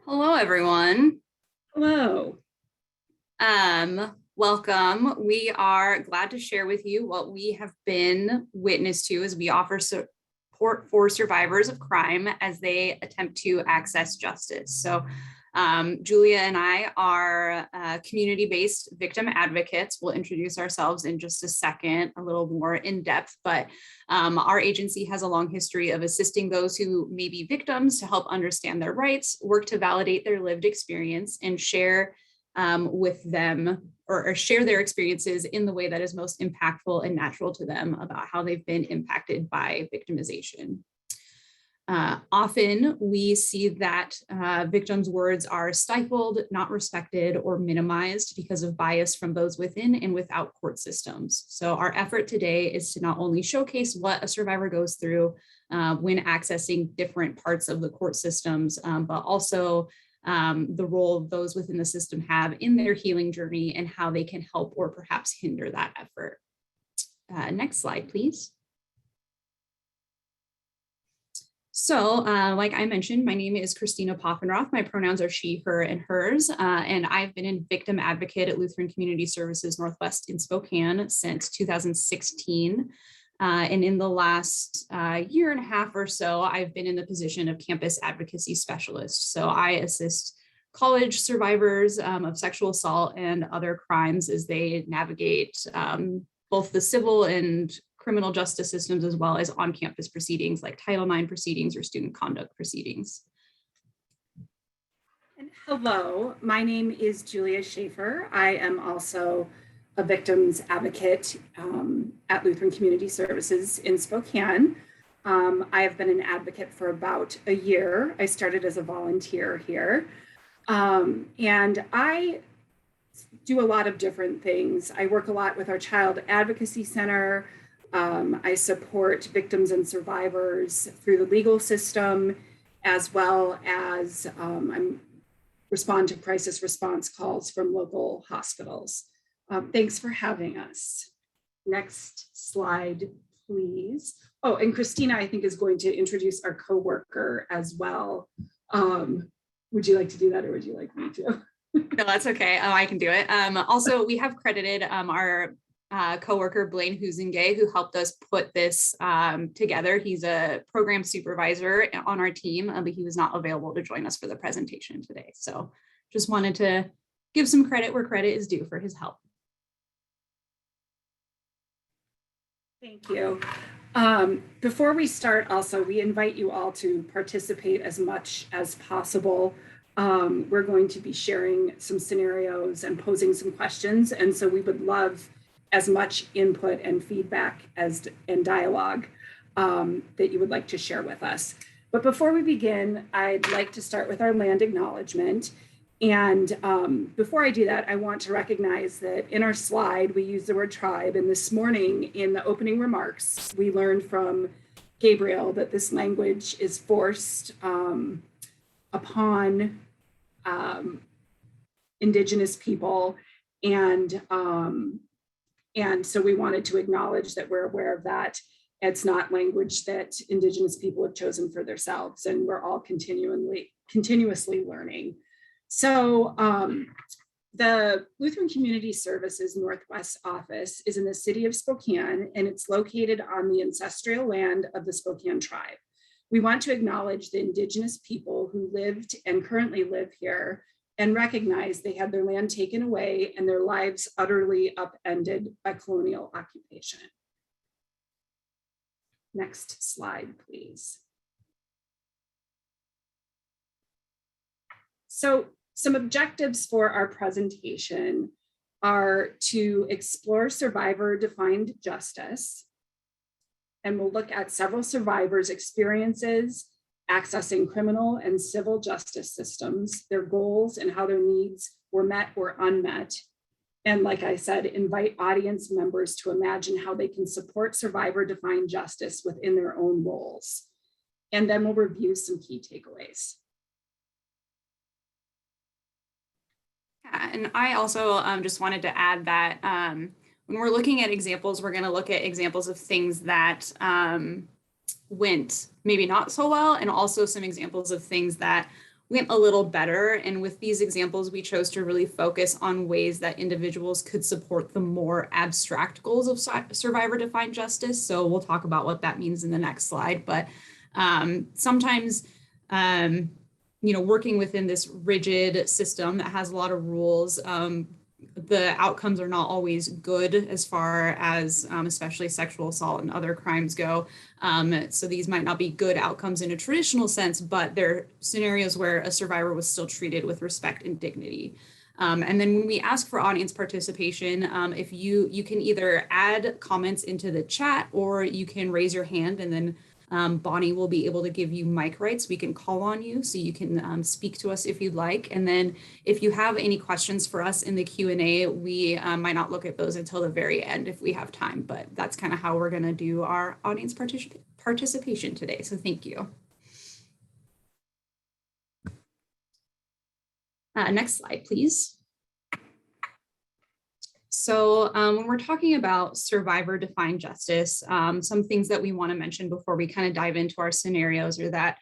Hello, everyone. Hello. Welcome. We are glad to share with you what we have been witness to as we offer support for survivors of crime as they attempt to access justice. So Julia and I are community-based victim advocates. We'll introduce ourselves in just a second, a little more in depth, but our agency has a long history of assisting those who may be victims to help understand their rights, work to validate their lived experience, and share with them or share their experiences in the way that is most impactful and natural to them about how they've been impacted by victimization. Often we see that victims' words are stifled, not respected, or minimized because of bias from those within and without court systems. So our effort today is to not only showcase what a survivor goes through when accessing different parts of the court systems, but also the role those within the system have in their healing journey and how they can help or perhaps hinder that effort. Next slide, please. So like I mentioned, my name is Kristina Poffenroth. My pronouns are she, her, and hers. And I've been a victim advocate at Lutheran Community Services Northwest in Spokane since 2016. And in the last year and a half or so, I've been in the position of campus advocacy specialist. So I assist college survivors of sexual assault and other crimes as they navigate both the civil and criminal justice systems, as well as on-campus proceedings like Title IX proceedings or student conduct proceedings. And hello, my name is Julia Sheafor. I am also a victims advocate at Lutheran Community Services in Spokane. I have been an advocate for about a year. I started as a volunteer here. And I do a lot of different things. I work a lot with our Child Advocacy Center. I support victims and survivors through the legal system, as well as I respond to crisis response calls from local hospitals. Thanks for having us. Next slide, please. Oh, and Kristina, I think, is going to introduce our coworker as well. Would you like to do that, or would you like me to? No, that's okay. I can do it. Also, we have credited our coworker Blaine Huizinga, who helped us put this together. He's a program supervisor on our team, but he was not available to join us for the presentation today. So just wanted to give some credit where credit is due for his help. Thank you. Before we start, also, we invite you all to participate as much as possible. We're going to be sharing some scenarios and posing some questions, and so we would love as much input and feedback and dialogue that you would like to share with us. But before we begin, I'd like to start with our land acknowledgement. And before I do that, I want to recognize that in our slide, we use the word tribe. And this morning in the opening remarks, we learned from Gabriel that this language is forced upon Indigenous people. And so we wanted to acknowledge that we're aware of that. It's not language that Indigenous people have chosen for themselves, and we're all continuously learning. So the Lutheran Community Services Northwest office is in the city of Spokane, and it's located on the ancestral land of the Spokane tribe. We want to acknowledge the Indigenous people who lived and currently live here, and recognize they had their land taken away and their lives utterly upended by colonial occupation. Next slide, please. So some objectives for our presentation are to explore survivor-defined justice, and we'll look at several survivors' experiences accessing criminal and civil justice systems, their goals and how their needs were met or unmet. And like I said, invite audience members to imagine how they can support survivor-defined justice within their own roles. And then we'll review some key takeaways. Yeah, and I also just wanted to add that when we're looking at examples, we're going to look at examples of things that went maybe not so well, and also some examples of things that went a little better. And with these examples, we chose to really focus on ways that individuals could support the more abstract goals of survivor-defined justice. So we'll talk about what that means in the next slide. But sometimes, working within this rigid system that has a lot of rules, the outcomes are not always good as far as especially sexual assault and other crimes go. So these might not be good outcomes in a traditional sense, but they're scenarios where a survivor was still treated with respect and dignity. And then when we ask for audience participation, if you can either add comments into the chat or you can raise your hand, and then Bonnie will be able to give you mic rights. We can call on you so you can speak to us if you'd like. And then if you have any questions for us in the Q&A, we might not look at those until the very end if we have time, but that's kind of how we're going to do our audience participation today. So thank you. Next slide, please. So when we're talking about survivor-defined justice, some things that we want to mention before we kind of dive into our scenarios are that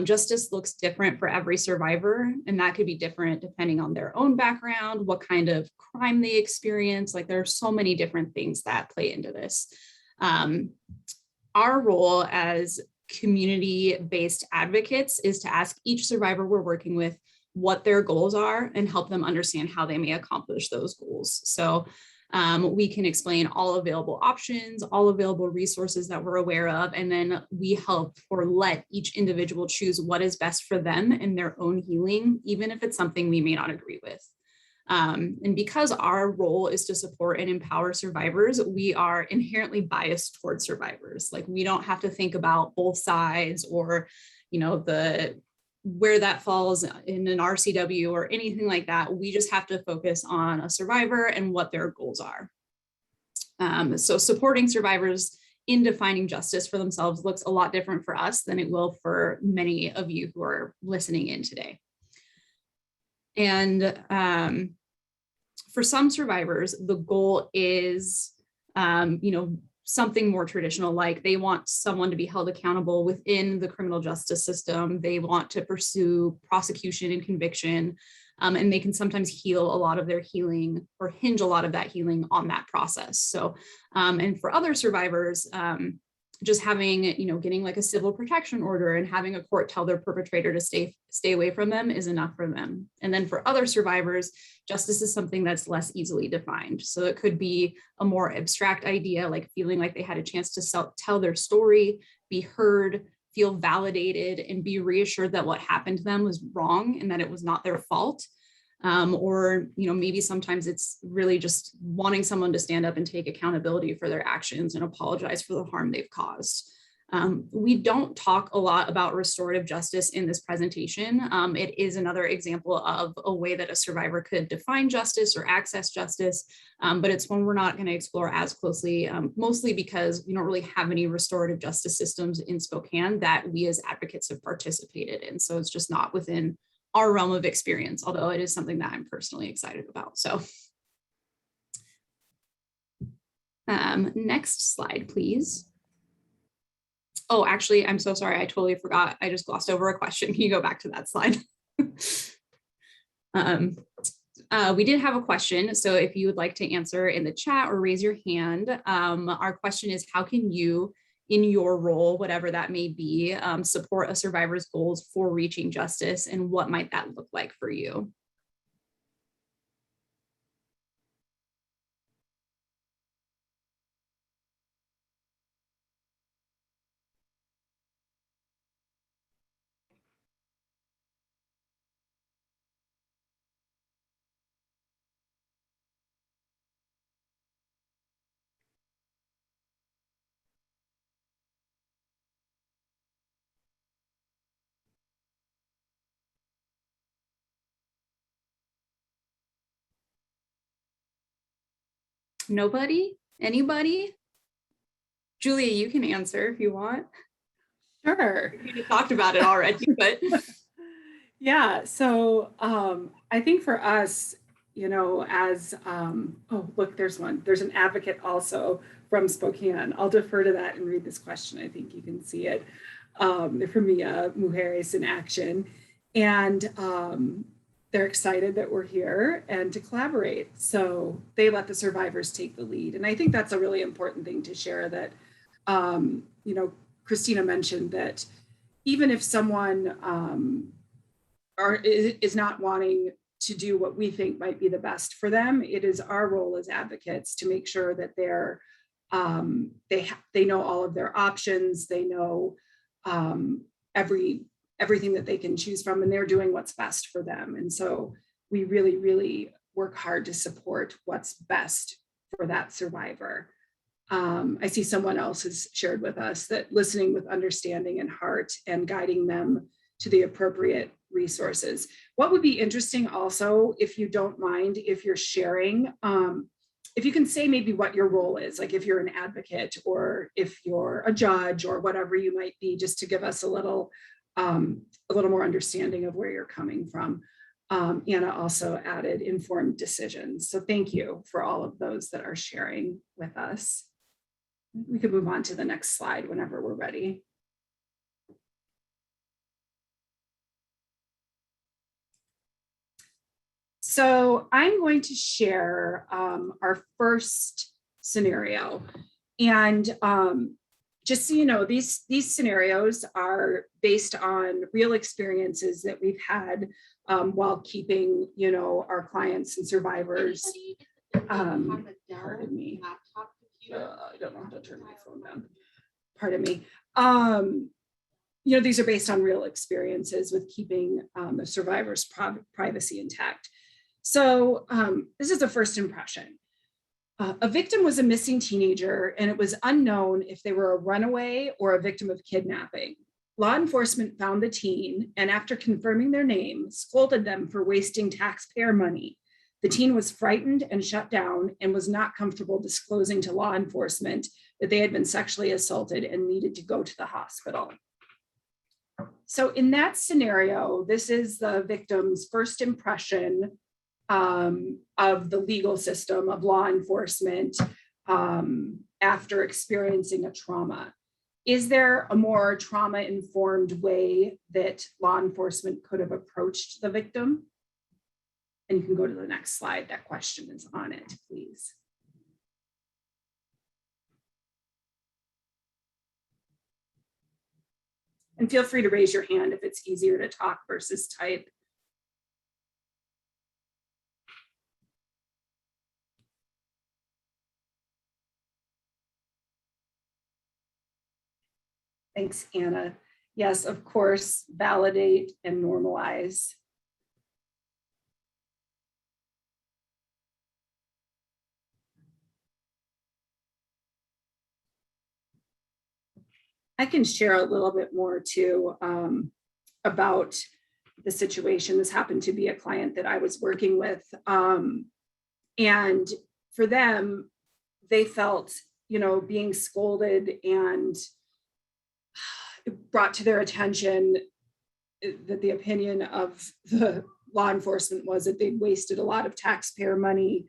justice looks different for every survivor, and that could be different depending on their own background, what kind of crime they experience. Like there are so many different things that play into this. Our role as community-based advocates is to ask each survivor we're working with what their goals are and help them understand how they may accomplish those goals. So we can explain all available options, all available resources that we're aware of, and then we help or let each individual choose what is best for them in their own healing, even if it's something we may not agree with. And because our role is to support and empower survivors, we are inherently biased towards survivors. Like we don't have to think about both sides or, where that falls in an RCW or anything like that. We just have to focus on a survivor and what their goals are. So supporting survivors in defining justice for themselves looks a lot different for us than it will for many of you who are listening in today. And for some survivors, the goal is, something more traditional, like they want someone to be held accountable within the criminal justice system. They want to pursue prosecution and conviction, and they can sometimes heal a lot of their healing or hinge a lot of that healing on that process. So, and for other survivors, just having, getting like a civil protection order and having a court tell their perpetrator to stay away from them is enough for them. And then for other survivors, justice is something that's less easily defined. So it could be a more abstract idea, like feeling like they had a chance to tell their story, be heard, feel validated, and be reassured that what happened to them was wrong and that it was not their fault. Or maybe sometimes it's really just wanting someone to stand up and take accountability for their actions and apologize for the harm they've caused. We don't talk a lot about restorative justice in this presentation. It is another example of a way that a survivor could define justice or access justice, but it's one we're not going to explore as closely, mostly because we don't really have any restorative justice systems in Spokane that we as advocates have participated in. So it's just not within our realm of experience, although it is something that I'm personally excited about. So next slide, please. Oh, actually, I'm so sorry. I totally forgot. I just glossed over a question. Can you go back to that slide? We did have a question. So if you would like to answer in the chat or raise your hand, our question is, how can you, in your role, whatever that may be, support a survivor's goals for reaching justice, and what might that look like for you? Nobody? Anybody? Julia, you can answer if you want. Sure. You talked about it already, but yeah. So I think for us, as oh, look, there's one. There's an advocate also from Spokane. I'll defer to that and read this question. I think you can see it from Mia Mujeres in Action. And they're excited that we're here and to collaborate. So they let the survivors take the lead. And I think that's a really important thing to share, that, you know, Kristina mentioned that even if someone is not wanting to do what we think might be the best for them, it is our role as advocates to make sure that they're they know all of their options, they know everything that they can choose from, and they're doing what's best for them. And so we really, really work hard to support what's best for that survivor. I see someone else has shared with us that listening with understanding and heart and guiding them to the appropriate resources. What would be interesting also, if you don't mind, if you're sharing, if you can say maybe what your role is, like if you're an advocate or if you're a judge or whatever you might be, just to give us a little more understanding of where you're coming from. Anna also added informed decisions. So thank you for all of those that are sharing with us. We can move on to the next slide whenever we're ready. So I'm going to share our first scenario. And just so you know, these scenarios are based on real experiences that we've had while keeping, you know, our clients and survivors. Pardon me. I don't know how to turn my phone down. Pardon me. You know, these are based on real experiences with keeping the survivor's privacy intact. So this is a first impression. A victim was a missing teenager, and it was unknown if they were a runaway or a victim of kidnapping. Law enforcement found the teen, and after confirming their name, scolded them for wasting taxpayer money. The teen was frightened and shut down and was not comfortable disclosing to law enforcement that they had been sexually assaulted and needed to go to the hospital. So in that scenario, this is the victim's first impression of the legal system, of law enforcement, after experiencing a trauma. Is there a more trauma-informed way that law enforcement could have approached the victim? And you can go to the next slide. That question is on it, please. And feel free to raise your hand if it's easier to talk versus type. Thanks, Anna. Yes, of course, validate and normalize. I can share a little bit more too about the situation. This happened to be a client that I was working with. And for them, they felt, you know, being scolded, and it brought to their attention that the opinion of the law enforcement was that they'd wasted a lot of taxpayer money.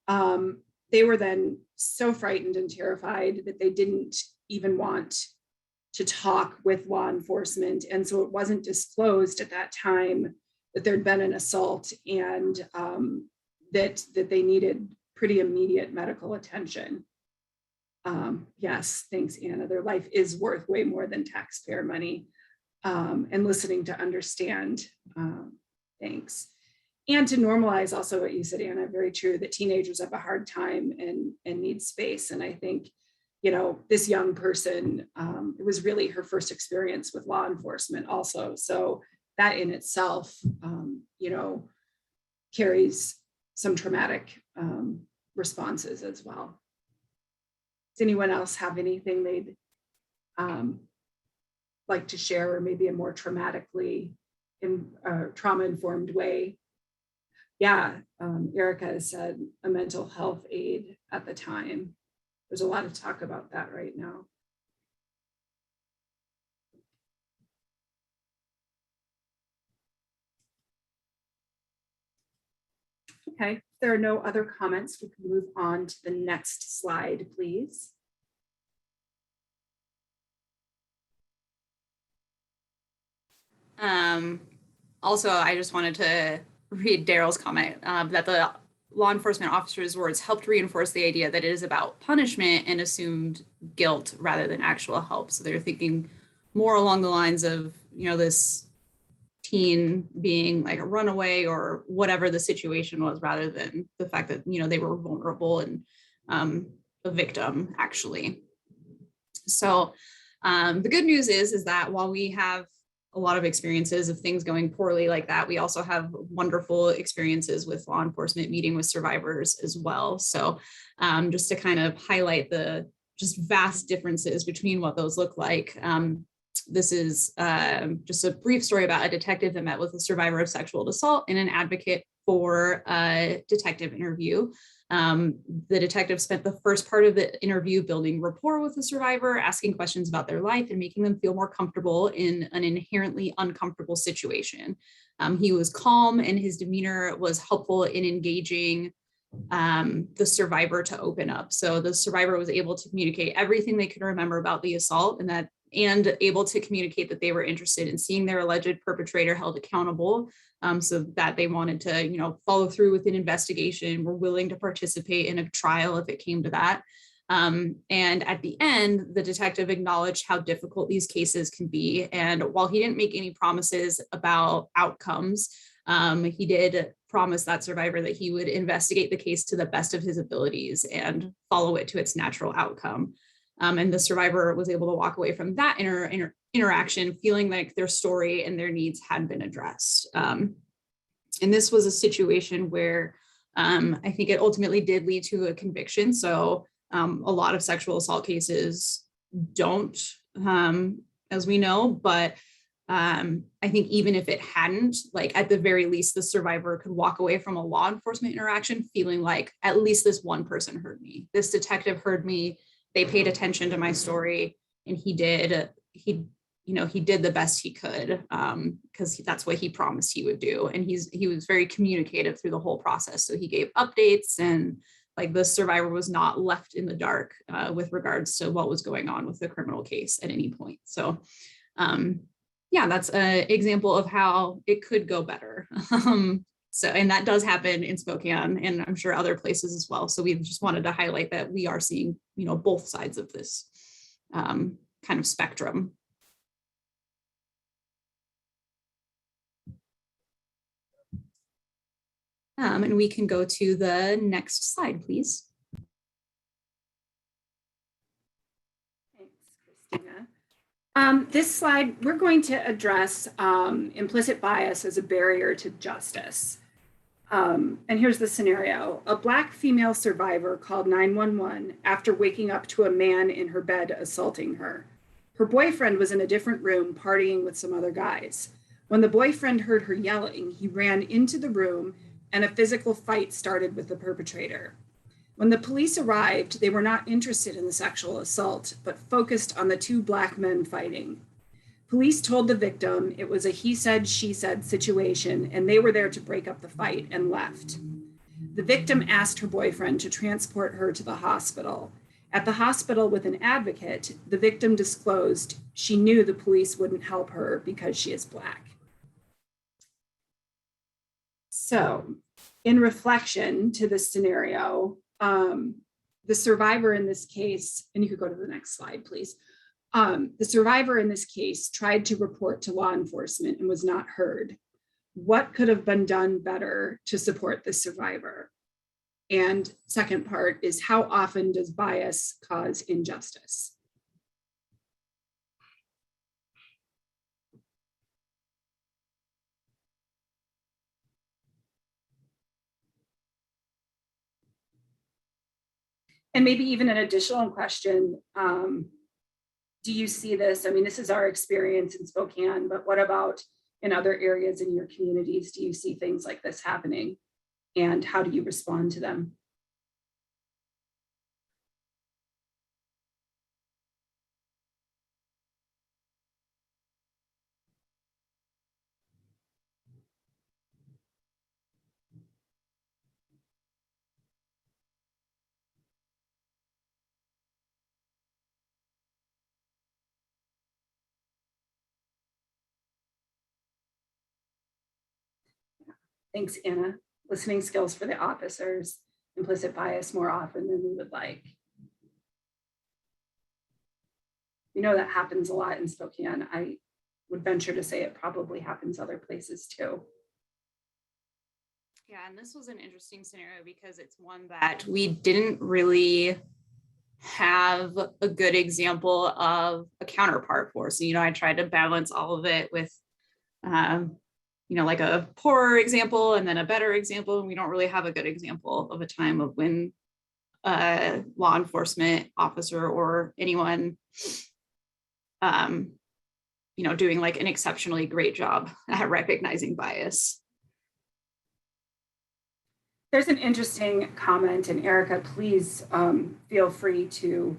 They were then so frightened and terrified that they didn't even want to talk with law enforcement. And so it wasn't disclosed at that time that there'd been an assault, and that they needed pretty immediate medical attention. Yes, thanks, Anna. Their life is worth way more than taxpayer money. And listening to understand, thanks. And to normalize also what you said, Anna, very true, that teenagers have a hard time and need space. And I think, you know, this young person, it was really her first experience with law enforcement also. So that in itself, you know, carries some traumatic responses as well. Does anyone else have anything they'd like to share, or maybe a more trauma-informed way? Yeah, Erica said a mental health aid at the time. There's a lot of talk about that right now. Okay, if there are no other comments, we can move on to the next slide, please. Also, I just wanted to read Daryl's comment that the law enforcement officer's words helped reinforce the idea that it is about punishment and assumed guilt rather than actual help. So they're thinking more along the lines of, this teen being like a runaway or whatever the situation was, rather than the fact that, they were vulnerable and a victim actually. So the good news is that while we have a lot of experiences of things going poorly like that, we also have wonderful experiences with law enforcement meeting with survivors as well. So just to kind of highlight the just vast differences between what those look like. This is just a brief story about a detective that met with a survivor of sexual assault and an advocate for a detective interview. The detective spent the first part of the interview building rapport with the survivor, asking questions about their life and making them feel more comfortable in an inherently uncomfortable situation. He was calm and his demeanor was helpful in engaging the survivor to open up. So the survivor was able to communicate everything they could remember about the assault and able to communicate that they were interested in seeing their alleged perpetrator held accountable, so that they wanted to, follow through with an investigation, were willing to participate in a trial if it came to that. And at the end, the detective acknowledged how difficult these cases can be. And while he didn't make any promises about outcomes, he did promise that survivor that he would investigate the case to the best of his abilities and follow it to its natural outcome. And the survivor was able to walk away from that interaction feeling like their story and their needs had been addressed. And this was a situation where I think it ultimately did lead to a conviction. So a lot of sexual assault cases don't, as we know, but I think even if it hadn't, like at the very least, the survivor could walk away from a law enforcement interaction feeling like at least this one person heard me. This detective heard me. They paid attention to my story, and he did the best he could, because that's what he promised he would do. And he was very communicative through the whole process. So he gave updates, and like the survivor was not left in the dark with regards to what was going on with the criminal case at any point. So yeah, that's an example of how it could go better. So, and that does happen in Spokane and I'm sure other places as well. So we just wanted to highlight that we are seeing, both sides of this kind of spectrum. And we can go to the next slide, please. Thanks, Kristina. This slide, we're going to address implicit bias as a barrier to justice. And here's the scenario. A Black female survivor called 911 after waking up to a man in her bed assaulting her. Her boyfriend was in a different room partying with some other guys. When the boyfriend heard her yelling, he ran into the room and a physical fight started with the perpetrator. When the police arrived, they were not interested in the sexual assault, but focused on the two Black men fighting. Police told the victim it was a he said, she said situation, and they were there to break up the fight and left. The victim asked her boyfriend to transport her to the hospital. At the hospital with an advocate, the victim disclosed she knew the police wouldn't help her because she is Black. So, in reflection to this scenario, the survivor in this case, and you could go to the next slide, please. The survivor in this case tried to report to law enforcement and was not heard. What could have been done better to support the survivor? And second part is, how often does bias cause injustice? And maybe even an additional question, do you see this? I mean, this is our experience in Spokane, but what about in other areas in your communities? Do you see things like this happening? And how do you respond to them? Thanks, Anna. Listening skills for the officers, implicit bias more often than we would like. You know, that happens a lot in Spokane. I would venture to say it probably happens other places too. Yeah, and this was an interesting scenario because it's one that we didn't really have a good example of a counterpart for. So, I tried to balance all of it with, like a poorer example and then a better example. And we don't really have a good example of a time of when a law enforcement officer or anyone, doing like an exceptionally great job at recognizing bias. There's an interesting comment, and Erica, please feel free to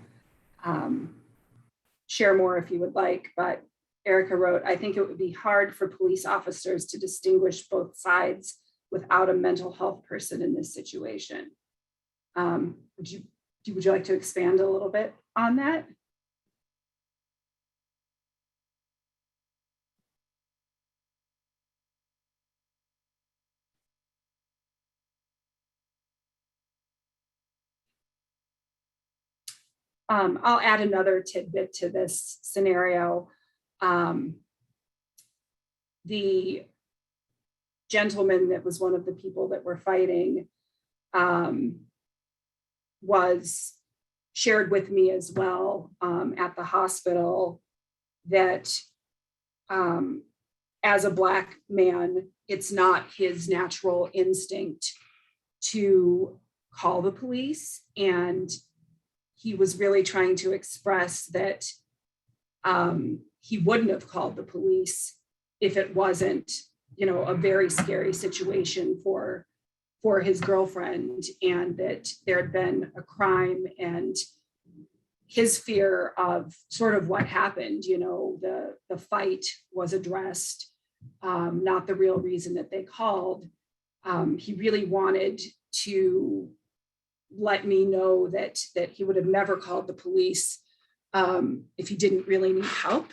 share more if you would like, but Erica wrote, I think it would be hard for police officers to distinguish both sides without a mental health person in this situation. Would you like to expand a little bit on that? I'll add another tidbit to this scenario. The gentleman that was one of the people that were fighting was shared with me as well at the hospital that as a Black man, it's not his natural instinct to call the police. And he was really trying to express that he wouldn't have called the police if it wasn't, a very scary situation for his girlfriend, and that there had been a crime, and his fear of sort of what happened, the fight was addressed, not the real reason that they called. He really wanted to let me know that he would have never called the police if he didn't really need help,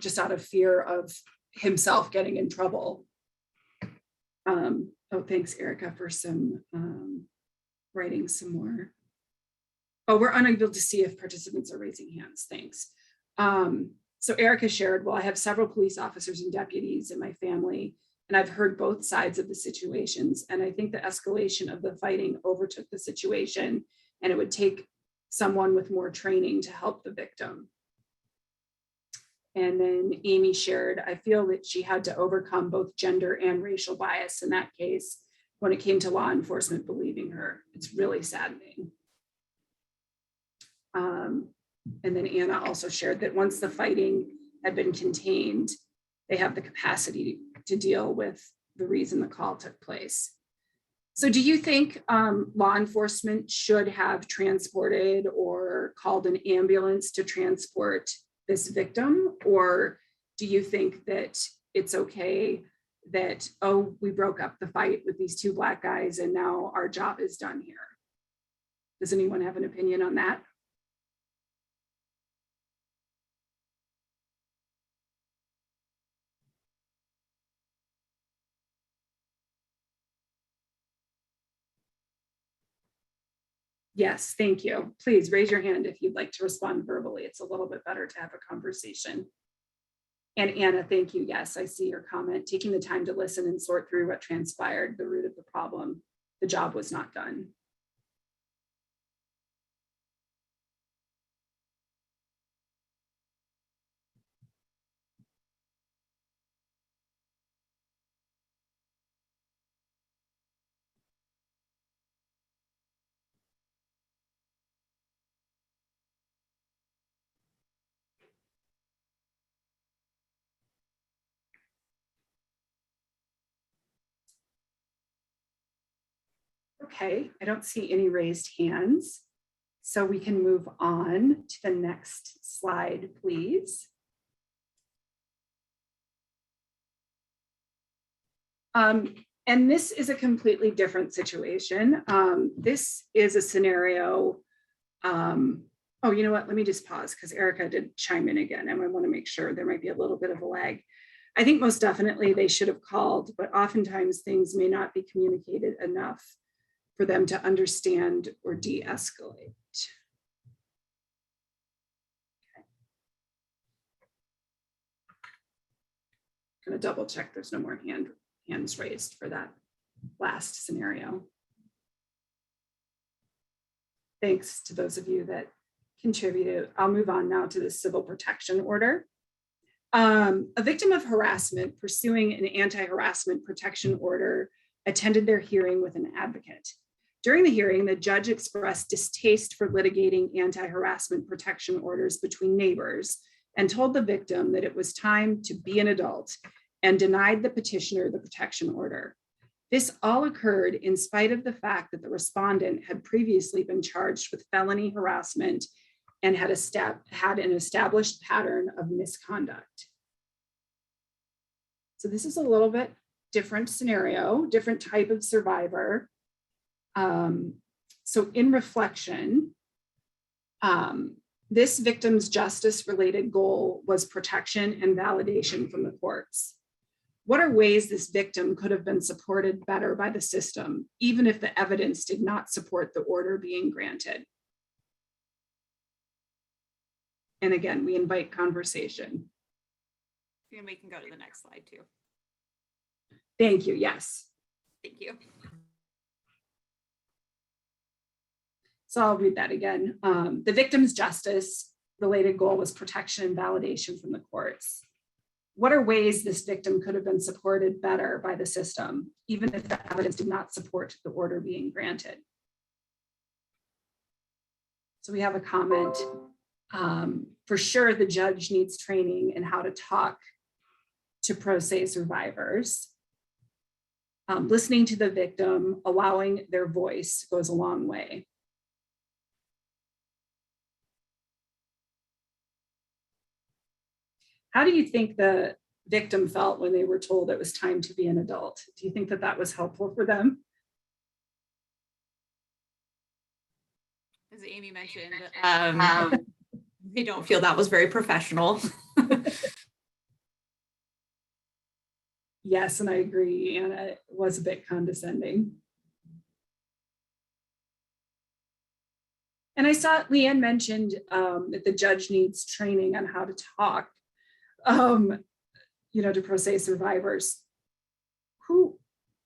just out of fear of himself getting in trouble. Thanks, Erica, for some writing some more. Oh, we're unable to see if participants are raising hands. Thanks. So Erica shared, well, I have several police officers and deputies in my family, and I've heard both sides of the situations. And I think the escalation of the fighting overtook the situation, and it would take someone with more training to help the victim. And then Amy shared, I feel that she had to overcome both gender and racial bias in that case when it came to law enforcement believing her. It's really saddening. And then Anna also shared that once the fighting had been contained, they have the capacity to deal with the reason the call took place. So do you think law enforcement should have transported or called an ambulance to transport this victim? Or do you think that it's okay that, oh, we broke up the fight with these two Black guys and now our job is done here? Does anyone have an opinion on that? Yes, thank you. Please raise your hand if you'd like to respond verbally. It's a little bit better to have a conversation. And Anna, thank you. Yes, I see your comment. Taking the time to listen and sort through what transpired, the root of the problem. The job was not done. Okay, I don't see any raised hands. So we can move on to the next slide, please. And this is a completely different situation. This is a scenario. Oh, you know what? Let me just pause because Erica did chime in again, and I want to make sure there might be a little bit of a lag. I think most definitely they should have called, but oftentimes things may not be communicated enough for them to understand or de-escalate. I'm going to double check there's no more hands raised for that last scenario. Thanks to those of you that contributed. I'll move on now to the civil protection order. A victim of harassment pursuing an anti-harassment protection order attended their hearing with an advocate. During the hearing, the judge expressed distaste for litigating anti-harassment protection orders between neighbors and told the victim that it was time to be an adult and denied the petitioner the protection order. This all occurred in spite of the fact that the respondent had previously been charged with felony harassment and had an established pattern of misconduct. So this is a little bit different scenario, different type of survivor. So in reflection, this victim's justice-related goal was protection and validation from the courts. What are ways this victim could have been supported better by the system, even if the evidence did not support the order being granted? And again, we invite conversation. And we can go to the next slide too. Thank you, yes. Thank you. So I'll read that again. The victim's justice-related goal was protection and validation from the courts. What are ways this victim could have been supported better by the system, even if the evidence did not support the order being granted? So we have a comment. For sure, the judge needs training in how to talk to pro se survivors. Listening to the victim, allowing their voice goes a long way. How do you think the victim felt when they were told it was time to be an adult? Do you think that that was helpful for them? As Amy mentioned, they don't feel that was very professional. Yes, and I agree, Anna, it was a bit condescending. And I saw Leanne mentioned that the judge needs training on how to talk, to pro se survivors.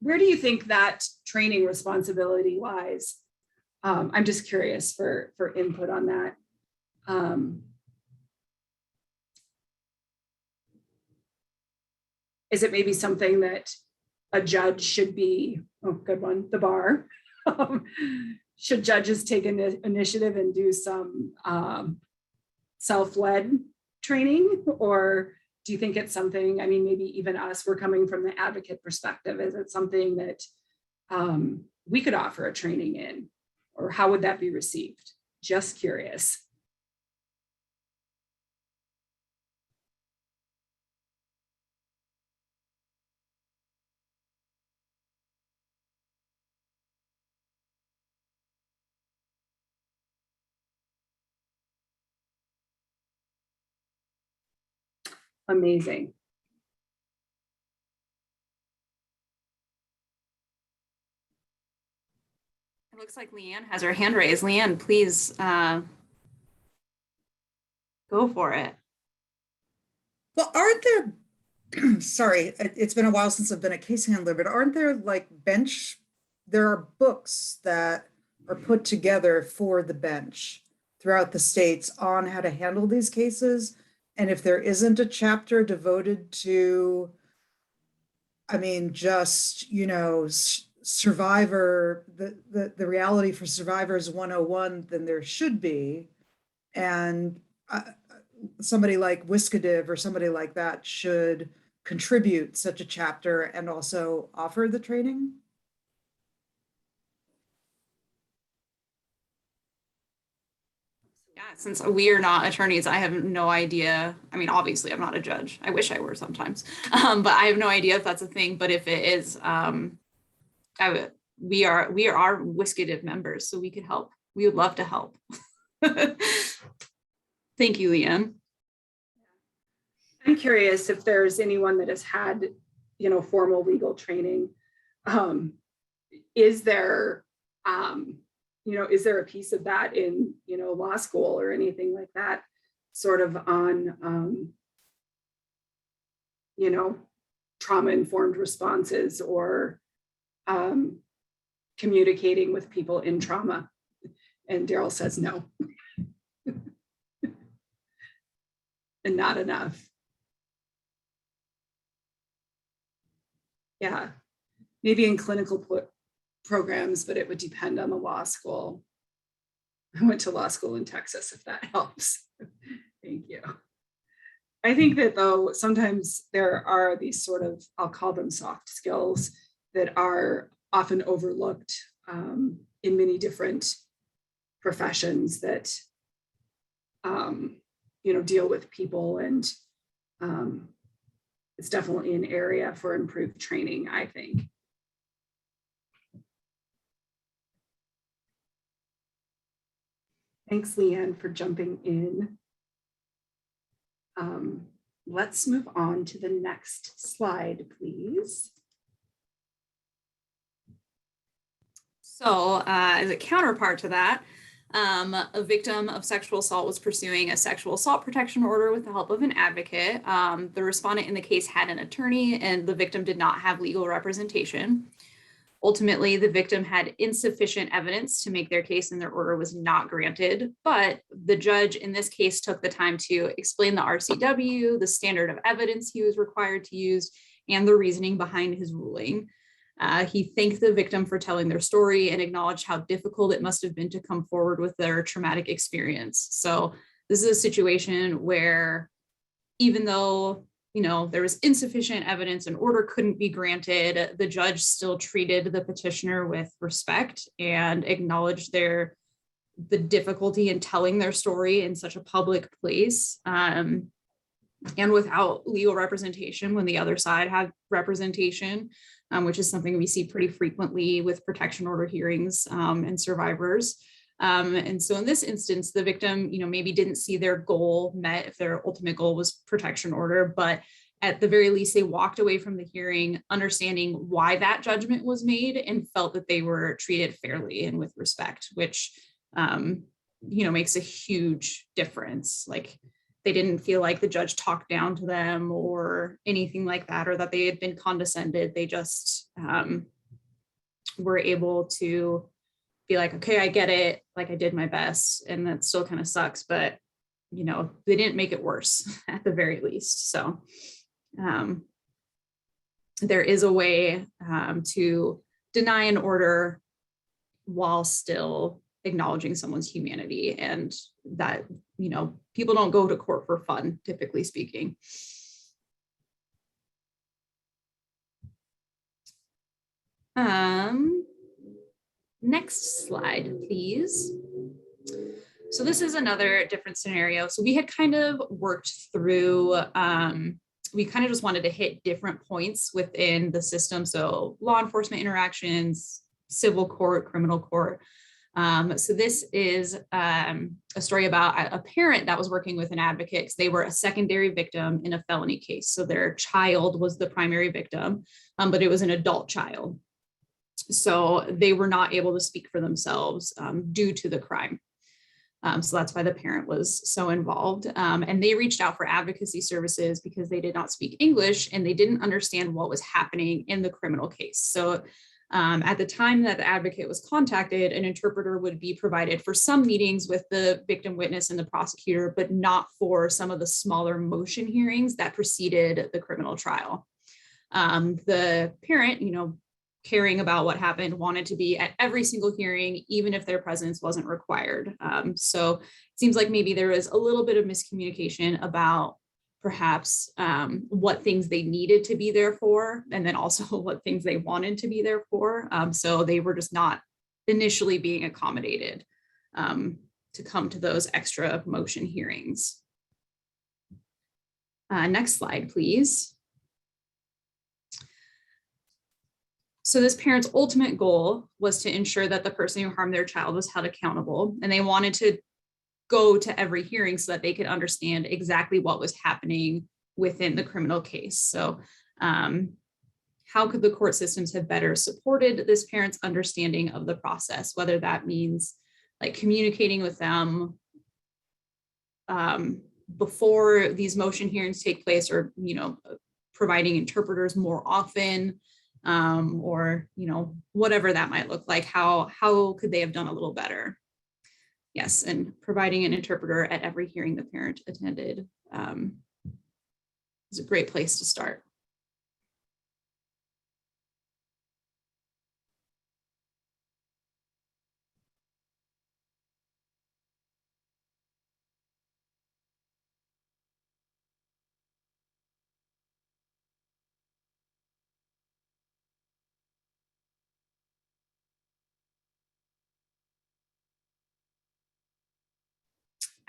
Where do you think that training responsibility lies? I'm just curious for input on that. Is it maybe something that a judge should be, oh, good one, the bar. Should judges take an initiative and do some self-led training? Or do you think it's something, I mean, maybe even us, we're coming from the advocate perspective, is it something that we could offer a training in? Or how would that be received? Just curious. Amazing. It looks like Leanne has her hand raised. Leanne, please go for it. Well, aren't there, sorry, it's been a while since I've been a case handler, but aren't there like there are books that are put together for the bench throughout the states on how to handle these cases? And if there isn't a chapter devoted to, I mean, just, survivor, the reality for survivors 101, then there should be. And somebody like Whiskadiv or somebody like that should contribute such a chapter and also offer the training. Yeah, since we are not attorneys, I have no idea. I mean, obviously I'm not a judge. I wish I were sometimes, but I have no idea if that's a thing. But if it is, we are Whiskadiv members, so we could help. We would love to help. Thank you, Leanne. I'm curious if there's anyone that has had, formal legal training. Is there, is there a piece of that in, law school or anything like that, sort of on, trauma-informed responses or communicating with people in trauma? And Daryl says no. And not enough. Yeah, maybe in clinical programs, but it would depend on the law school. I went to law school in Texas, if that helps. Thank you. I think that though, sometimes there are these sort of, I'll call them soft skills that are often overlooked in many different professions that, deal with people, and it's definitely an area for improved training, I think. Thanks, Leanne, for jumping in. Let's move on to the next slide, please. So as a counterpart to that, a victim of sexual assault was pursuing a sexual assault protection order with the help of an advocate. The respondent in the case had an attorney, and the victim did not have legal representation. Ultimately, the victim had insufficient evidence to make their case, and their order was not granted. But the judge in this case took the time to explain the RCW, the standard of evidence he was required to use, and the reasoning behind his ruling. He thanked the victim for telling their story and acknowledged how difficult it must have been to come forward with their traumatic experience. So this is a situation where, even though there was insufficient evidence, an order couldn't be granted, the judge still treated the petitioner with respect and acknowledged the difficulty in telling their story in such a public place, and without legal representation when the other side had representation, which is something we see pretty frequently with protection order hearings and survivors. And so in this instance, the victim, maybe didn't see their goal met if their ultimate goal was protection order, but at the very least, they walked away from the hearing understanding why that judgment was made and felt that they were treated fairly and with respect, which, makes a huge difference. Like, they didn't feel like the judge talked down to them or anything like that, or that they had been condescended. They just were able to be like, okay, I get it. Like, I did my best, and that still kind of sucks, but they didn't make it worse at the very least. So there is a way to deny an order while still acknowledging someone's humanity, and that, people don't go to court for fun, typically speaking. Next slide, please. So this is another different scenario. So we had kind of worked through, we kind of just wanted to hit different points within the system. So law enforcement interactions, civil court, criminal court. So this is a story about a parent that was working with an advocate because they were a secondary victim in a felony case. So their child was the primary victim, but it was an adult child. So they were not able to speak for themselves due to the crime. So that's why the parent was so involved. And they reached out for advocacy services because they did not speak English and they didn't understand what was happening in the criminal case. So at the time that the advocate was contacted, an interpreter would be provided for some meetings with the victim witness and the prosecutor, but not for some of the smaller motion hearings that preceded the criminal trial. The parent, caring about what happened, wanted to be at every single hearing, even if their presence wasn't required. So it seems like maybe there was a little bit of miscommunication about perhaps what things they needed to be there for, and then also what things they wanted to be there for. So they were just not initially being accommodated to come to those extra motion hearings. Next slide, please. So this parent's ultimate goal was to ensure that the person who harmed their child was held accountable, and they wanted to go to every hearing so that they could understand exactly what was happening within the criminal case. So how could the court systems have better supported this parent's understanding of the process, whether that means like communicating with them before these motion hearings take place, or, you know, providing interpreters more often, or, you know, whatever that might look like. How could they have done a little better? Yes, and providing an interpreter at every hearing the parent attended is a great place to start.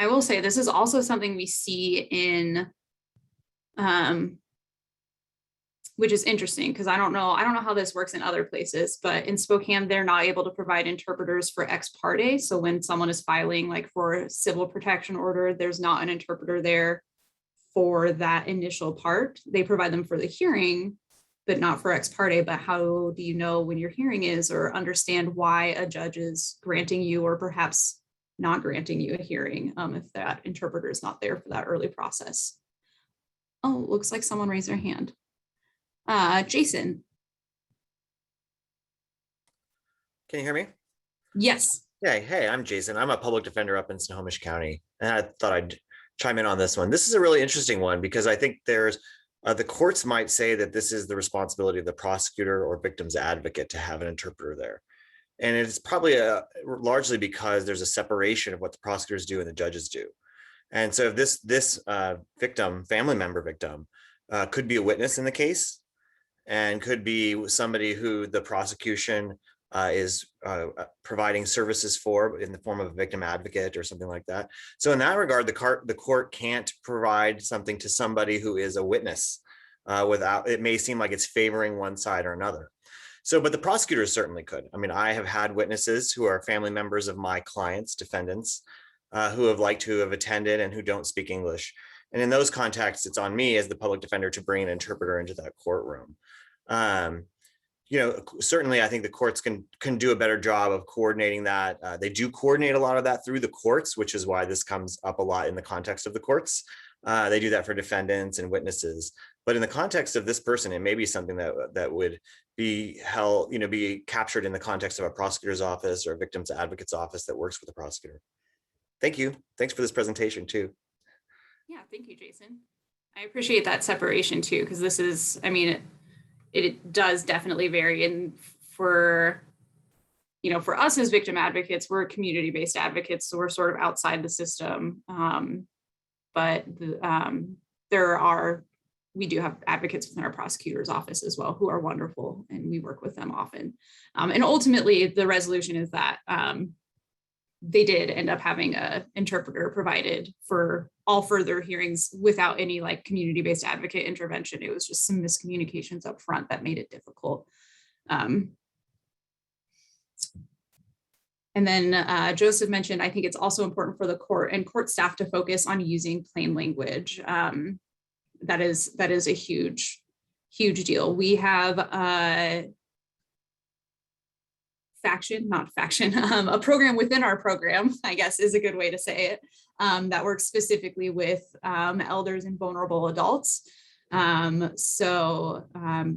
I will say this is also something we see in, which is interesting because I don't know how this works in other places, but in Spokane, they're not able to provide interpreters for ex parte. So when someone is filing like for a civil protection order, there's not an interpreter there for that initial part. They provide them for the hearing, but not for ex parte. But how do you know when your hearing is, or understand why a judge is granting you or perhaps not granting you a hearing if that interpreter is not there for that early process? Oh, looks like someone raised their hand. Jason. Can you hear me? Yes. Yeah, hey, I'm Jason. I'm a public defender up in Snohomish County, and I thought I'd chime in on this one. This is a really interesting one because I think there's the courts might say that this is the responsibility of the prosecutor or victim's advocate to have an interpreter there. And it's probably largely because there's a separation of what the prosecutors do and the judges do. And so if this victim, family member victim, could be a witness in the case and could be somebody who the prosecution is providing services for in the form of a victim advocate or something like that. So in that regard, the court can't provide something to somebody who is a witness without, it may seem like it's favoring one side or another. So, but the prosecutors certainly could. I mean, I have had witnesses who are family members of my clients, defendants, who have liked to have attended and who don't speak English. And in those contexts, it's on me as the public defender to bring an interpreter into that courtroom. You know, certainly I think the courts can do a better job of coordinating that. They do coordinate a lot of that through the courts, which is why this comes up a lot in the context of the courts. They do that for defendants and witnesses. But in the context of this person, it may be something that would be held, you know, be captured in the context of a prosecutor's office or a victim's advocate's office that works with the prosecutor. Thank you. Thanks for this presentation too. Yeah, thank you, Jason. I appreciate that separation too, because this is, I mean, it does definitely vary. And for, you know, for us as victim advocates, we're community-based advocates, so we're sort of outside the system. But we do have advocates within our prosecutor's office as well, who are wonderful, and we work with them often. And ultimately, the resolution is that they did end up having an interpreter provided for all further hearings without any like community-based advocate intervention. It was just some miscommunications up front that made it difficult. And then Joseph mentioned, I think it's also important for the court and court staff to focus on using plain language. That is a huge deal. We have a program within our program, I guess is a good way to say it, that works specifically with elders and vulnerable adults. So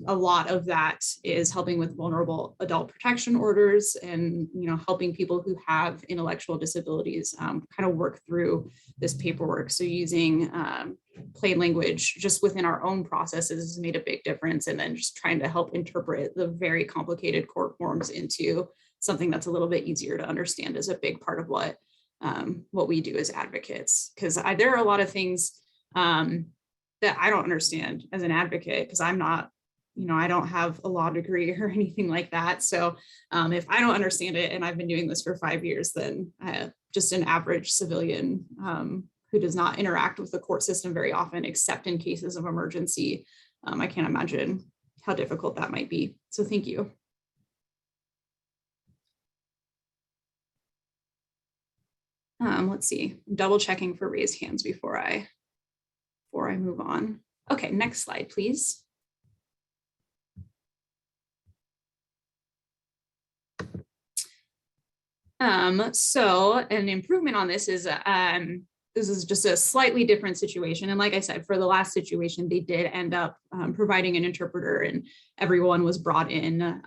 a lot of that is helping with vulnerable adult protection orders and, you know, helping people who have intellectual disabilities kind of work through this paperwork. So using plain language just within our own processes has made a big difference. And then just trying to help interpret the very complicated court forms into something that's a little bit easier to understand is a big part of what we do as advocates. Because there are a lot of things that I don't understand as an advocate, because I'm not, you know, I don't have a law degree or anything like that. So if I don't understand it, and I've been doing this for 5 years, then just an average civilian who does not interact with the court system very often, except in cases of emergency, I can't imagine how difficult that might be. So thank you. Let's see, I'm double checking for raised hands before I move on. Okay, next slide, please. So an improvement on this is just a slightly different situation. And like I said, for the last situation, they did end up providing an interpreter, and everyone was brought in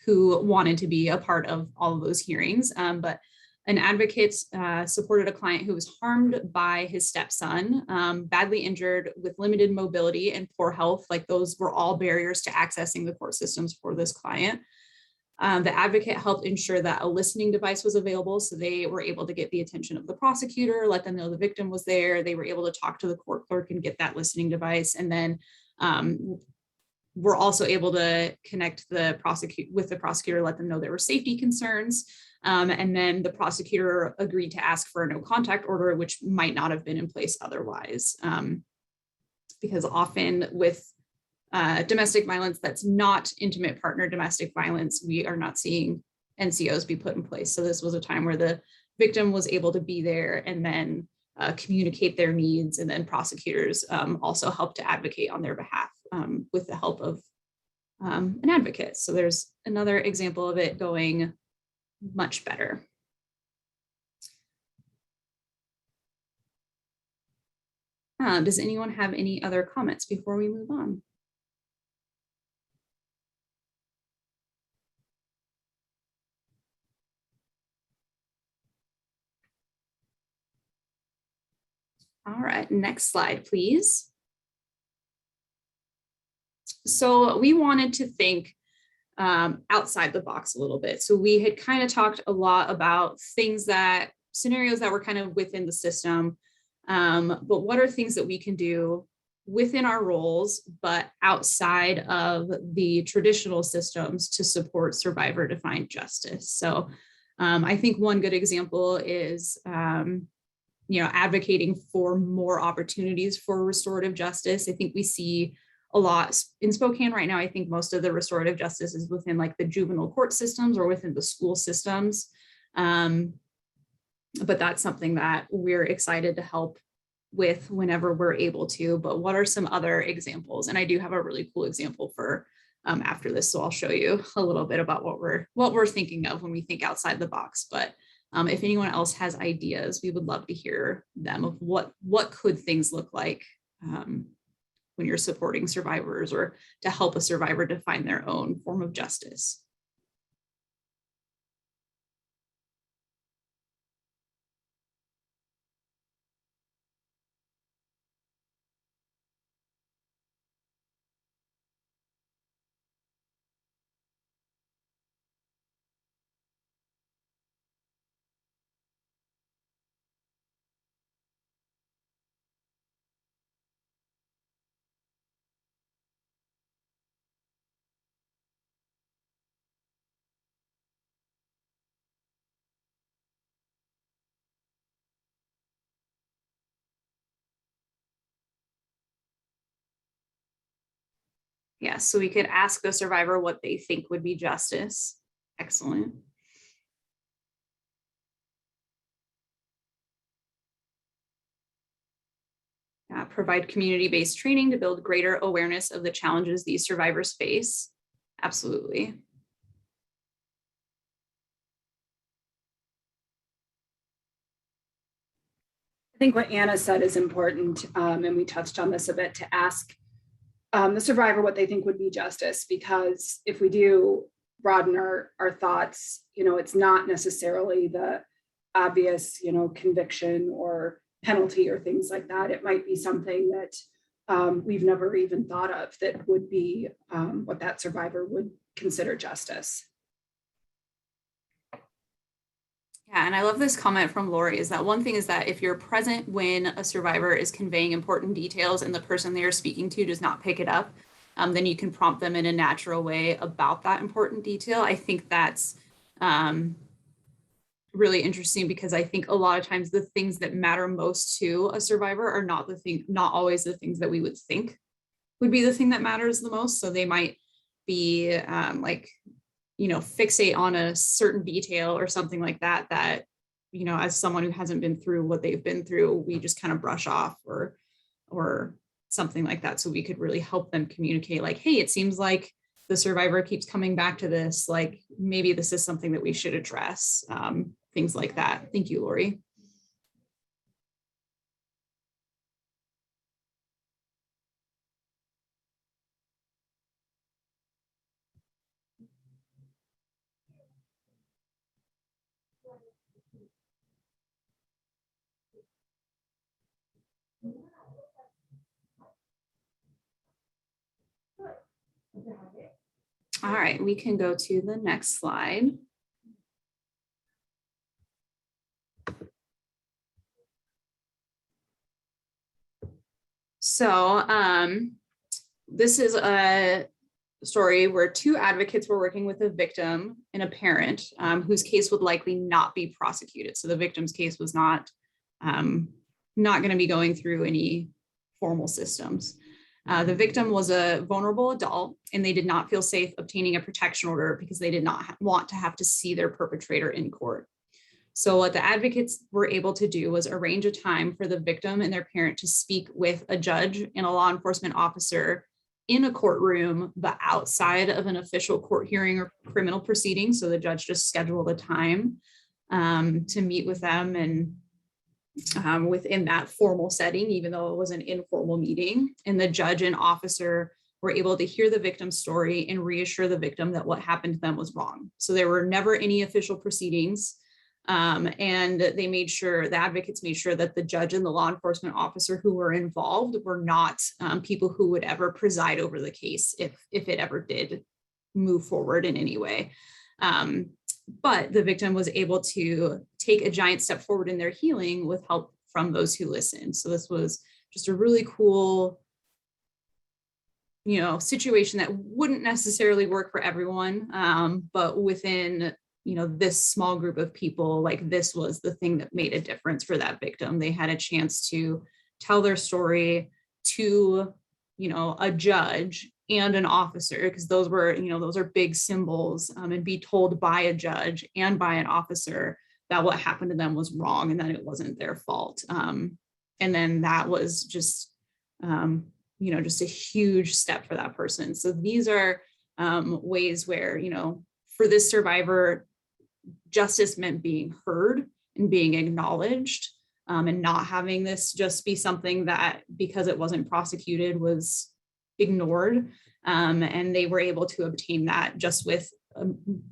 who wanted to be a part of all of those hearings. But an advocate supported a client who was harmed by his stepson, badly injured with limited mobility and poor health. Like, those were all barriers to accessing the court systems for this client. The advocate helped ensure that a listening device was available, so they were able to get the attention of the prosecutor, let them know the victim was there. They were able to talk to the court clerk and get that listening device. And then we're also able to connect with the prosecutor, let them know there were safety concerns. And then the prosecutor agreed to ask for a no contact order, which might not have been in place otherwise. Because often with domestic violence that's not intimate partner domestic violence, we are not seeing NCOs be put in place. So this was a time where the victim was able to be there and then communicate their needs, and then prosecutors also help to advocate on their behalf with the help of an advocate. So there's another example of it going much better. Does anyone have any other comments before we move on? All right, next slide, please. So we wanted to think outside the box a little bit. So we had kind of talked a lot about scenarios that were kind of within the system, but what are things that we can do within our roles, but outside of the traditional systems to support survivor-defined justice? So I think one good example is advocating for more opportunities for restorative justice. I think we see a lot in Spokane right now. I think most of the restorative justice is within like the juvenile court systems or within the school systems. But that's something that we're excited to help with whenever we're able to. But what are some other examples? And I do have a really cool example for after this. So I'll show you a little bit about what we're thinking of when we think outside the box. But if anyone else has ideas, we would love to hear them of what could things look like when you're supporting survivors, or to help a survivor define their own form of justice. Yeah, so we could ask the survivor what they think would be justice. Excellent. Provide community-based training to build greater awareness of the challenges these survivors face. Absolutely. I think what Anna said is important, and we touched on this a bit, to ask the survivor what they think would be justice, because if we do broaden our thoughts, it's not necessarily the obvious, conviction or penalty or things like that. It might be something that we've never even thought of that would be what that survivor would consider justice. Yeah, and I love this comment from Lori, is that one thing is that if you're present when a survivor is conveying important details and the person they are speaking to does not pick it up, then you can prompt them in a natural way about that important detail. I think that's really interesting, because I think a lot of times the things that matter most to a survivor are not always the things that we would think would be the thing that matters the most. So they might be fixate on a certain detail or something like that, as someone who hasn't been through what they've been through, we just kind of brush off or or something like that. So we could really help them communicate like, hey, it seems like the survivor keeps coming back to this, like maybe this is something that we should address, things like that. Thank you, Lori. All right, we can go to the next slide. So this is a story where two advocates were working with a victim and a parent whose case would likely not be prosecuted. So the victim's case was not going to be going through any formal systems. The victim was a vulnerable adult, and they did not feel safe obtaining a protection order because they did not want to have to see their perpetrator in court. So what the advocates were able to do was arrange a time for the victim and their parent to speak with a judge and a law enforcement officer in a courtroom, but outside of an official court hearing or criminal proceeding. So the judge just scheduled a time to meet with them, and within that formal setting, even though it was an informal meeting, and the judge and officer were able to hear the victim's story and reassure the victim that what happened to them was wrong. So there were never any official proceedings. And they made sure, the advocates made sure that the judge and the law enforcement officer who were involved were not people who would ever preside over the case if it ever did move forward in any way. But the victim was able to take a giant step forward in their healing with help from those who listened. So this was just a really cool, situation that wouldn't necessarily work for everyone, but within this small group of people, like this was the thing that made a difference for that victim. They had a chance to tell their story to, a judge and an officer, because those are big symbols, and be told by a judge and by an officer that what happened to them was wrong and that it wasn't their fault. And then that was just, just a huge step for that person. So these are ways where, for this survivor, justice meant being heard and being acknowledged, and not having this just be something that, because it wasn't prosecuted, was ignored. And they were able to obtain that just with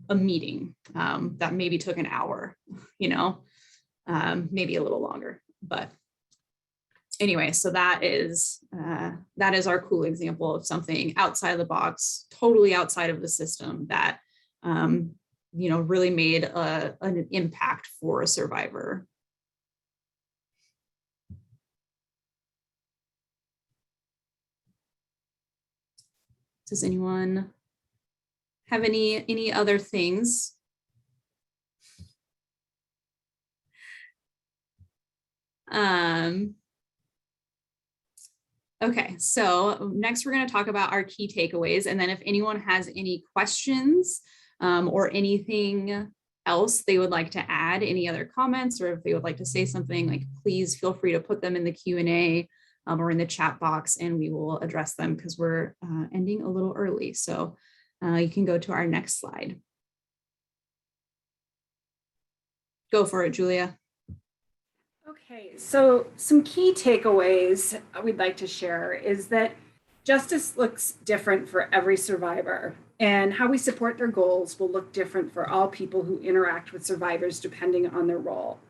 a meeting that maybe took an hour, maybe a little longer. But anyway, so that is our cool example of something outside the box, totally outside of the system, that really made an impact for a survivor. Does anyone have any other things? Okay, so next we're going to talk about our key takeaways, and then if anyone has any questions or anything else they would like to add, any other comments, or if they would like to say something, like, please feel free to put them in the Q&A or in the chat box, and we will address them because we're ending a little early. So you can go to our next slide. Go for it, Julia. Okay, so some key takeaways we'd like to share is that justice looks different for every survivor, and how we support their goals will look different for all people who interact with survivors depending on their role.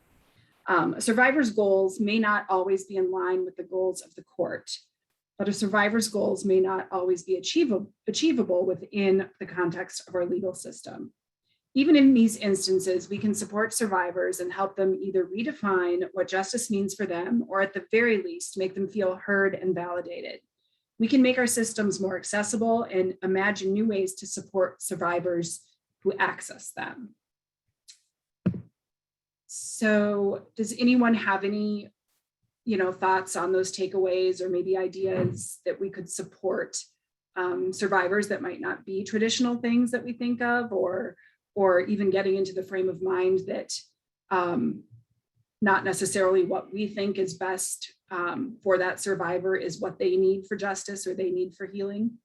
A survivor's goals may not always be in line with the goals of the court, but a survivor's goals may not always be achievable within the context of our legal system. Even in these instances, we can support survivors and help them either redefine what justice means for them, or at the very least, make them feel heard and validated. We can make our systems more accessible and imagine new ways to support survivors who access them. So does anyone have any, thoughts on those takeaways, or maybe ideas that we could support survivors that might not be traditional things that we think of, or even getting into the frame of mind that not necessarily what we think is best for that survivor is what they need for justice or they need for healing?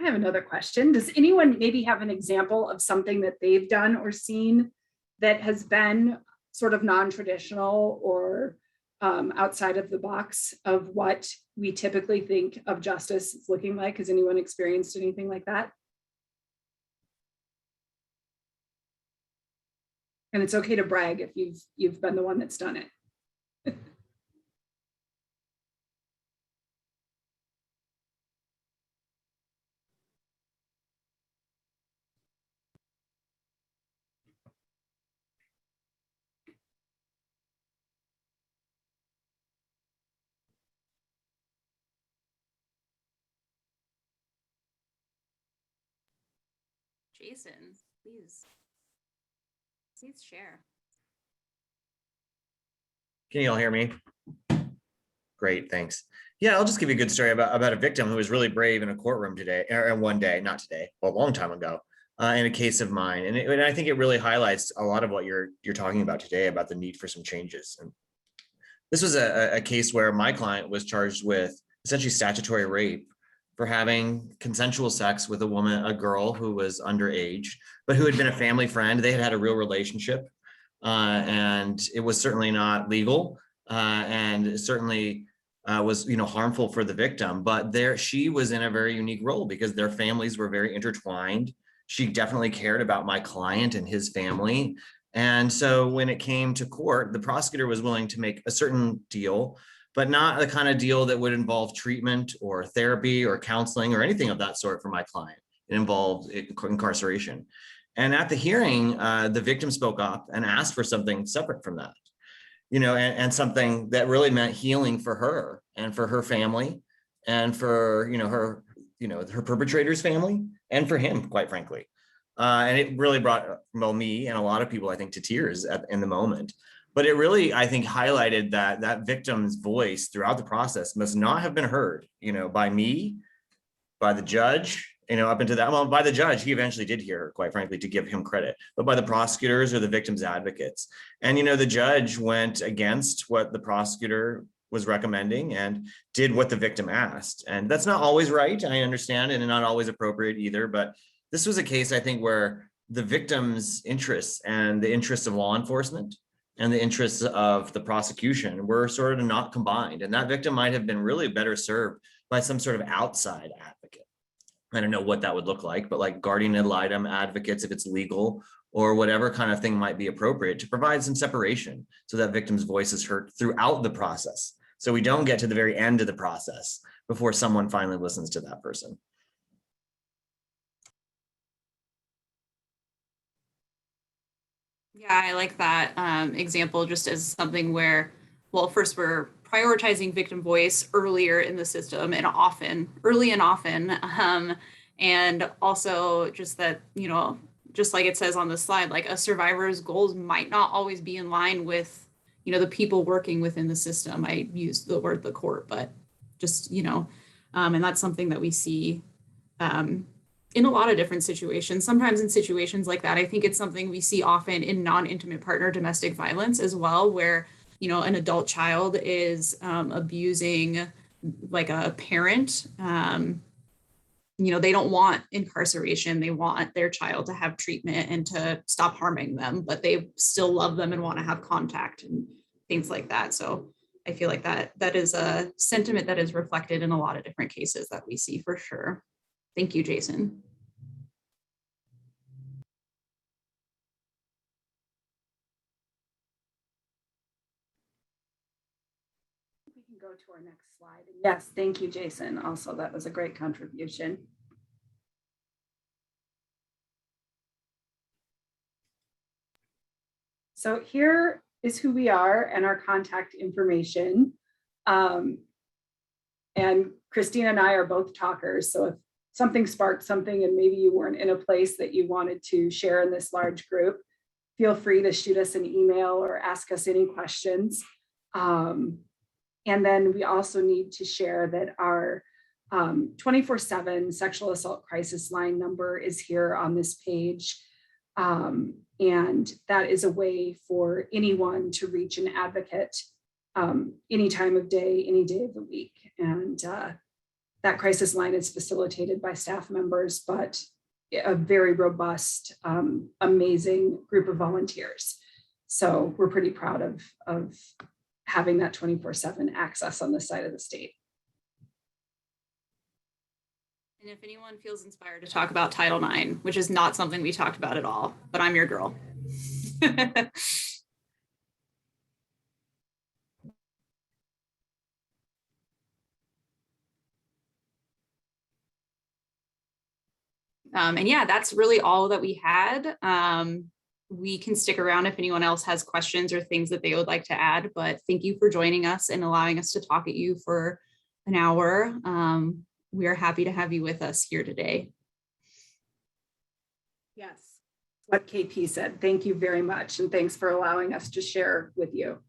I have another question. Does anyone maybe have an example of something that they've done or seen that has been sort of non-traditional or outside of the box of what we typically think of justice looking like? Has anyone experienced anything like that? And it's okay to brag if you've been the one that's done it. Jason, please share. Can you all hear me? Great, thanks. Yeah, I'll just give you a good story about a victim who was really brave in a courtroom today, or one day, not today, a long time ago, in a case of mine. And I think it really highlights a lot of what you're talking about today about the need for some changes. And this was a case where my client was charged with essentially statutory rape for having consensual sex with a girl who was underage, but who had been a family friend. They had had a real relationship, and it was certainly not legal, and it certainly was harmful for the victim. But she was in a very unique role because their families were very intertwined. She definitely cared about my client and his family. And so when it came to court, the prosecutor was willing to make a certain deal, but not the kind of deal that would involve treatment or therapy or counseling or anything of that sort for my client. It involved incarceration. And at the hearing, the victim spoke up and asked for something separate from that, and something that really meant healing for her and for her family and for, her perpetrator's family and for him, quite frankly. And it really brought me and a lot of people, I think, to tears in the moment. But it really, I think, highlighted that victim's voice throughout the process must not have been heard, by me, by the judge, up into that. Well, by the judge, he eventually did hear her, quite frankly, to give him credit, but by the prosecutors or the victim's advocates. And, the judge went against what the prosecutor was recommending and did what the victim asked. And that's not always right, I understand, and not always appropriate either. But this was a case, I think, where the victim's interests and the interests of law enforcement and the interests of the prosecution were sort of not combined. And that victim might have been really better served by some sort of outside advocate. I don't know what that would look like, but like guardian ad litem advocates, if it's legal, or whatever kind of thing might be appropriate to provide some separation so that victim's voice is heard throughout the process. So we don't get to the very end of the process before someone finally listens to that person. Yeah, I like that example just as something where, well, first we're prioritizing victim voice earlier in the system and early and often. And also just that, just like it says on the slide, like a survivor's goals might not always be in line with, the people working within the system. I used the word the court, but just, and that's something that we see in a lot of different situations. Sometimes in situations like that, I think it's something we see often in non-intimate partner domestic violence as well, where, an adult child is abusing like a parent. They don't want incarceration. They want their child to have treatment and to stop harming them, but they still love them and want to have contact and things like that. So I feel like that is a sentiment that is reflected in a lot of different cases that we see for sure. Thank you, Jason. We can go to our next slide. Yes, thank you, Jason. Also, that was a great contribution. So here is who we are and our contact information. And Kristina and I are both talkers. So if something sparked something and maybe you weren't in a place that you wanted to share in this large group, feel free to shoot us an email or ask us any questions. And then we also need to share that our 24/7 sexual assault crisis line number is here on this page. And that is a way for anyone to reach an advocate any time of day, any day of the week. And that crisis line is facilitated by staff members, but a very robust, amazing group of volunteers. So we're pretty proud of having that 24/7 access on this side of the state. And if anyone feels inspired to talk about Title IX, which is not something we talked about at all, but I'm your girl. And yeah, that's really all that we had. We can stick around if anyone else has questions or things that they would like to add, but thank you for joining us and allowing us to talk at you for an hour. We are happy to have you with us here today. Yes, what KP said. Thank you very much. And thanks for allowing us to share with you.